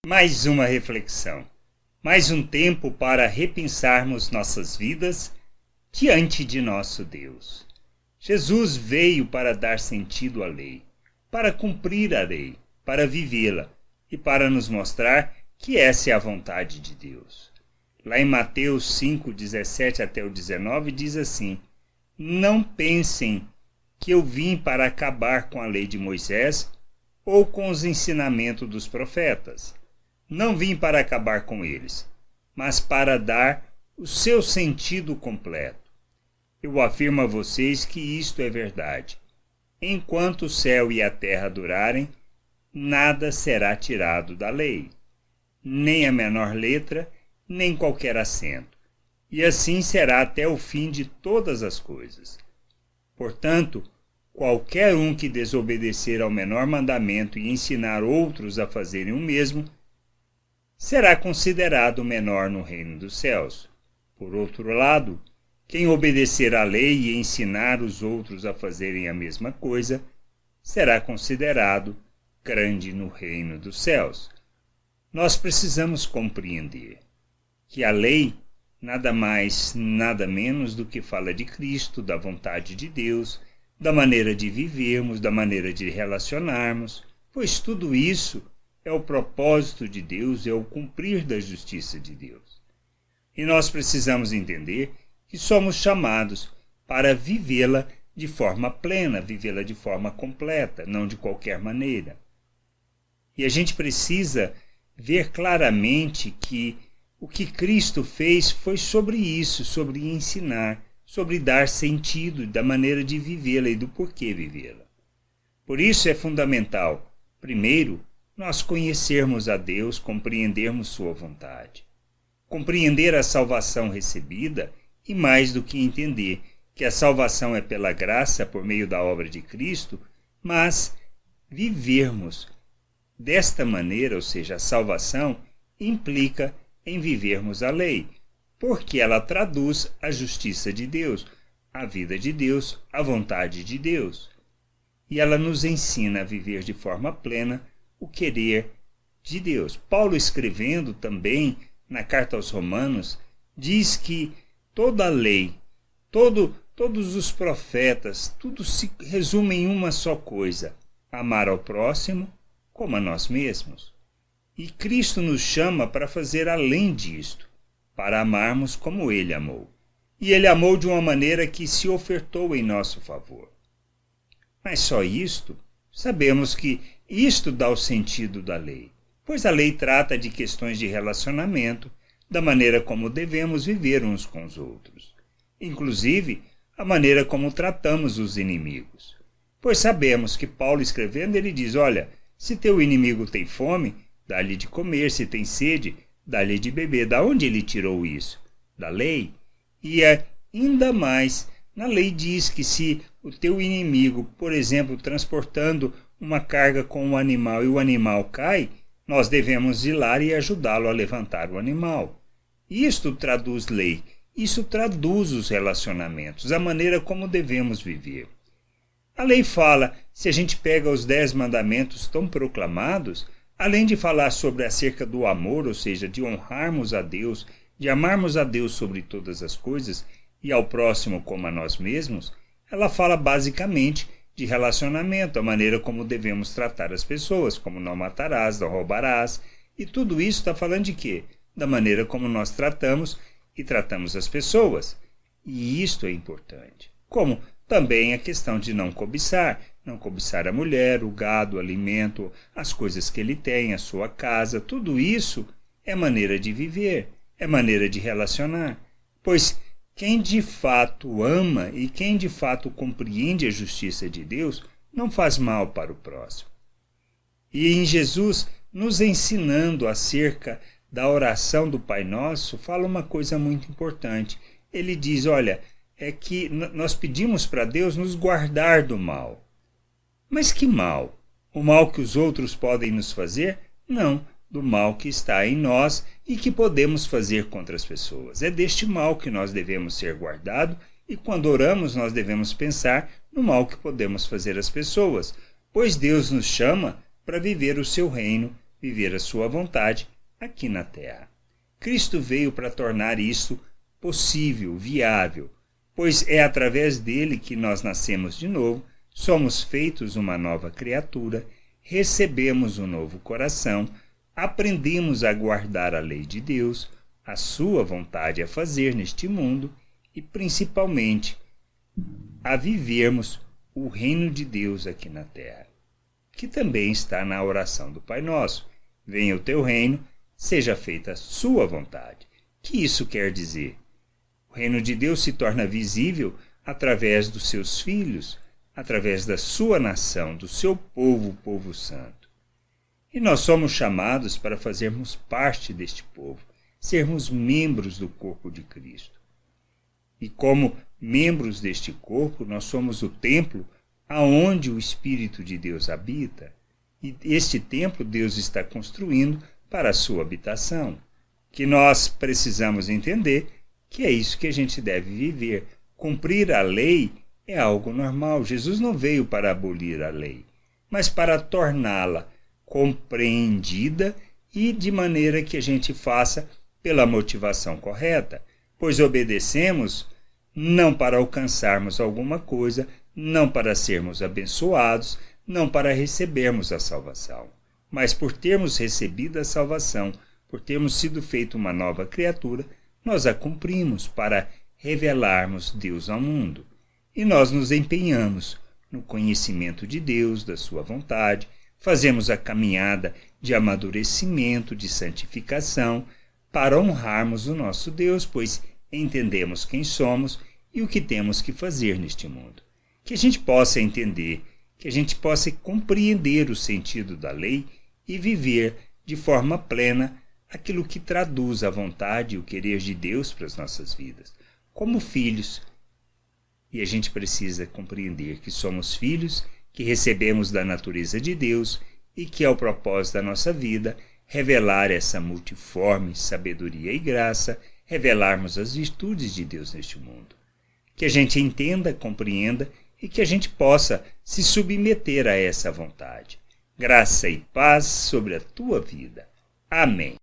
Mais uma reflexão, mais um tempo para repensarmos nossas vidas diante de nosso Deus. Jesus veio para dar sentido à lei, para cumprir a lei, para vivê-la e para nos mostrar que essa é a vontade de Deus. Lá em Mateus 5, 17 até o 19 diz assim: Não pensem que eu vim para acabar com a lei de Moisés ou com os ensinamentos dos profetas. Não vim para acabar com eles, mas para dar o seu sentido completo. Eu afirmo a vocês que isto é verdade. Enquanto o céu e a terra durarem, nada será tirado da lei, nem a menor letra, nem qualquer acento. E assim será até o fim de todas as coisas. Portanto, qualquer um que desobedecer ao menor mandamento e ensinar outros a fazerem o mesmo, será considerado menor no reino dos céus. Por outro lado, quem obedecer à lei e ensinar os outros a fazerem a mesma coisa, será considerado grande no reino dos céus. Nós precisamos compreender que a lei nada mais, nada menos do que fala de Cristo, da vontade de Deus, da maneira de vivermos, da maneira de relacionarmos, pois tudo isso é o propósito de Deus, é o cumprir da justiça de Deus. E nós precisamos entender que somos chamados para vivê-la de forma plena, vivê-la de forma completa, não de qualquer maneira. E a gente precisa ver claramente que o que Cristo fez foi sobre isso, sobre ensinar, sobre dar sentido da maneira de vivê-la e do porquê vivê-la. Por isso é fundamental, primeiro, nós conhecermos a Deus, compreendermos sua vontade. Compreender a salvação recebida e, mais do que entender que a salvação é pela graça por meio da obra de Cristo, mas vivermos desta maneira, ou seja, a salvação implica em vivermos a lei, porque ela traduz a justiça de Deus, a vida de Deus, a vontade de Deus. E ela nos ensina a viver de forma plena o querer de Deus. Paulo, escrevendo também na carta aos Romanos, diz que toda a lei, todos os profetas, tudo se resume em uma só coisa: amar ao próximo como a nós mesmos. E Cristo nos chama para fazer além disto, para amarmos como Ele amou. E Ele amou de uma maneira que se ofertou em nosso favor. Mas só isto? Sabemos que isto dá o sentido da lei, pois a lei trata de questões de relacionamento, da maneira como devemos viver uns com os outros. Inclusive, a maneira como tratamos os inimigos. Pois sabemos que Paulo, escrevendo, ele diz: olha, se teu inimigo tem fome, dá-lhe de comer, se tem sede, dá-lhe de beber. Da onde ele tirou isso? Da lei. E ainda mais, na lei diz que se o teu inimigo, por exemplo, transportando uma carga com um animal e o animal cai, nós devemos ir lá e ajudá-lo a levantar o animal. Isto traduz lei, isso traduz os relacionamentos, a maneira como devemos viver. A lei fala, se a gente pega os 10 mandamentos tão proclamados, além de falar sobre acerca do amor, ou seja, de honrarmos a Deus, de amarmos a Deus sobre todas as coisas e ao próximo como a nós mesmos, ela fala basicamente de relacionamento, a maneira como devemos tratar as pessoas, como não matarás, não roubarás, e tudo isso está falando de quê? Da maneira como nós tratamos e tratamos as pessoas. E isto é importante. Como também a questão de não cobiçar a mulher, o gado, o alimento, as coisas que ele tem, a sua casa, tudo isso é maneira de viver, é maneira de relacionar. Pois quem de fato ama e quem de fato compreende a justiça de Deus não faz mal para o próximo. E em Jesus, nos ensinando acerca da oração do Pai Nosso, fala uma coisa muito importante. Ele diz, olha, é que nós pedimos para Deus nos guardar do mal. Mas que mal? O mal que os outros podem nos fazer? Não, do mal que está em nós e que podemos fazer contra as pessoas. É deste mal que nós devemos ser guardados e quando oramos nós devemos pensar no mal que podemos fazer às pessoas, pois Deus nos chama para viver o seu reino viver a sua vontade aqui na terra. Cristo veio para tornar isso possível, viável, pois é através dele que nós nascemos de novo, somos feitos uma nova criatura, recebemos um novo coração, aprendemos a guardar a lei de Deus, a sua vontade a fazer neste mundo e, principalmente, a vivermos o reino de Deus aqui na terra, que também está na oração do Pai Nosso. Venha o teu reino, seja feita a sua vontade. O que isso quer dizer? O reino de Deus se torna visível através dos seus filhos, através da sua nação, do seu povo, o povo santo. E nós somos chamados para fazermos parte deste povo, sermos membros do corpo de Cristo. E como membros deste corpo, nós somos o templo aonde o Espírito de Deus habita. E este templo Deus está construindo para a sua habitação. Que nós precisamos entender que é isso que a gente deve viver. Cumprir a lei é algo normal. Jesus não veio para abolir a lei, mas para torná-la compreendida e de maneira que a gente faça pela motivação correta, pois obedecemos não para alcançarmos alguma coisa, não para sermos abençoados, não para recebermos a salvação, mas por termos recebido a salvação, por termos sido feito uma nova criatura, nós a cumprimos para revelarmos Deus ao mundo. E nós nos empenhamos no conhecimento de Deus, da sua vontade, fazemos a caminhada de amadurecimento, de santificação, para honrarmos o nosso Deus, pois entendemos quem somos e o que temos que fazer neste mundo. Que a gente possa entender, que a gente possa compreender o sentido da lei e viver de forma plena aquilo que traduz a vontade e o querer de Deus para as nossas vidas, como filhos. E a gente precisa compreender que somos filhos, que recebemos da natureza de Deus e que é o propósito da nossa vida revelar essa multiforme sabedoria e graça, revelarmos as virtudes de Deus neste mundo. Que a gente entenda, compreenda e que a gente possa se submeter a essa vontade. Graça e paz sobre a tua vida. Amém.